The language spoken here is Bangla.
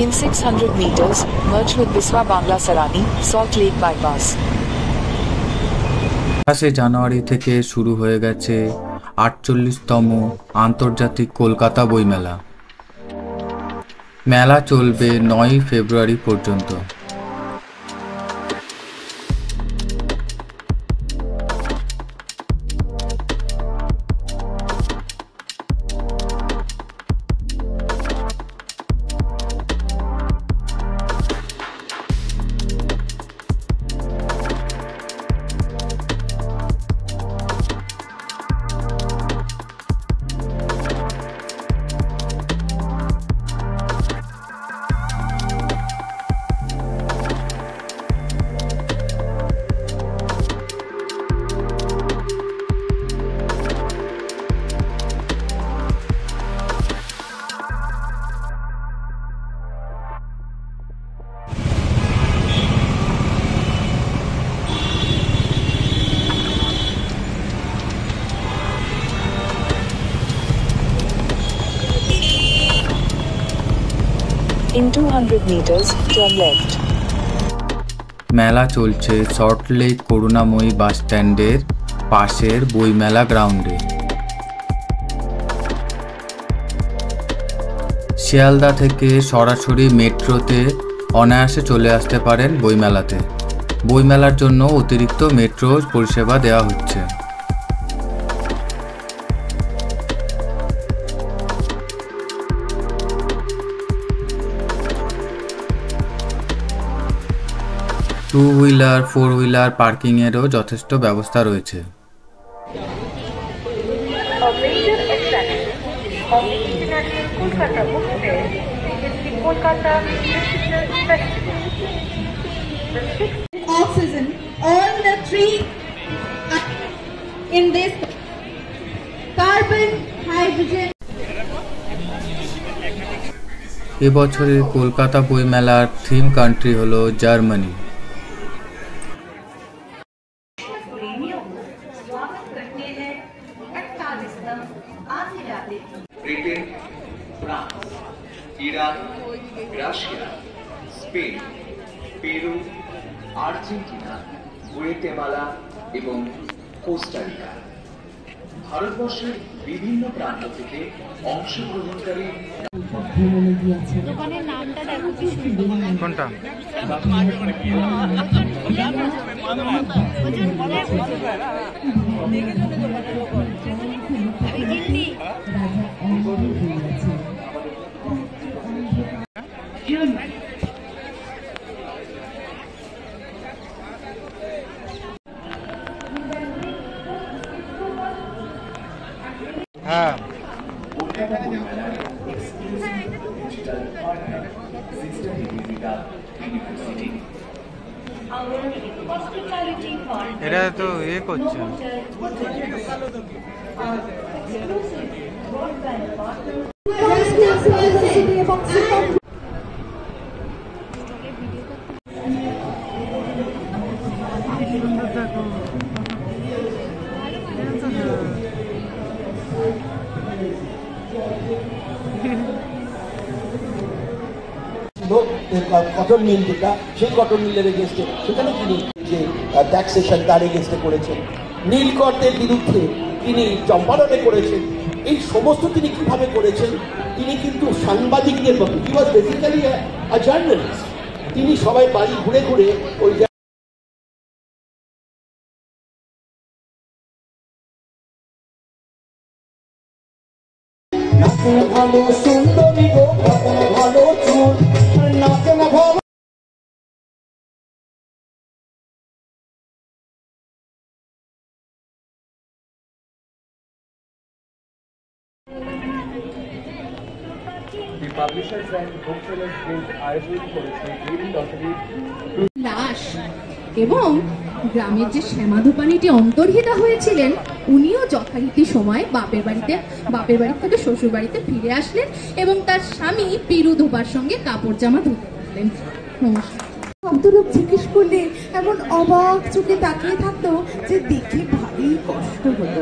In 600 meters, merge with Biswa Bangla Sarani, Salt Lake Bypass. 28 জানুয়ারি থেকে শুরু হয়ে গেছে 48তম আন্তর্জাতিক কলকাতা বইমেলা। মেলা চলবে 9 ফেব্রুয়ারি পর্যন্ত। In 200 meters, turn left. মেলা চলছে সল্টলেক করুণাময়ী বাস স্ট্যান্ডের পাশের বইমেলা গ্রাউন্ডে। শিয়ালদা থেকে সরাসরি মেট্রোতে অনায়াসে চলে আসতে পারেন বইমেলাতে। বইমেলার জন্য অতিরিক্ত মেট্রো পরিষেবা দেওয়া হচ্ছে। টু হুইলার, 4 হুইলার পার্কিংয়েরও যথেষ্ট ব্যবস্থা রয়েছে। Oxygen, all the three in this carbon, hydrogen. এবছরের কলকাতা বইমেলার থিম কান্ট্রি হলো Germany. Britain, France, Iran, Russia, Spain, Peru, Argentina, Guatemala এবং কোস্টারিকা। ভারতবর্ষের বিভিন্ন প্রান্ত থেকে অংশগ্রহণকারী দোকানের নামটা দেখো কি সুন্দর। কোনটা? হ্যাঁ, এটা তো এ করছে। কটন মিল যেটা, সেই কটন মিলের এগেনস্টে সেখানে তিনি যে ট্যাক্সেশন তার এগেনস্টে করেছেন, নীলকরদের বিরুদ্ধে তিনি চম্পারণে করেছেন। এই সমস্ত তিনি কিভাবে করেছেন? তিনি কিন্তু সাংবাদিকদের মতো, হি ওয়াজ বেসিক্যালি আ জার্নালিস্ট। তিনি সবাই বাড়ি ঘুরে ঘুরে ওই ভালো সুন্দরী গো, ভালো চুল, নাচে না ভালো। The Publishers and Booksellers Guild আয়োজন করেছে এই লটারির লাশ এবং গ্রামের যে শ্যামাধূপানিটি অন্তর্হিতা হয়েছিলেন, উনিও যথারীতি সময় বাপের বাড়ি থেকে শ্বশুর বাড়িতে ফিরে আসলেন এবং তার স্বামী পিরু ধোবার সঙ্গে কাপড় জামা ধুতে লাগলেন। নমস্কার। ভদ্রলোক জিজ্ঞেস করলে এমন অবাক চোখে তাকিয়ে থাকতো যে দেখে ভারী কষ্ট হতো।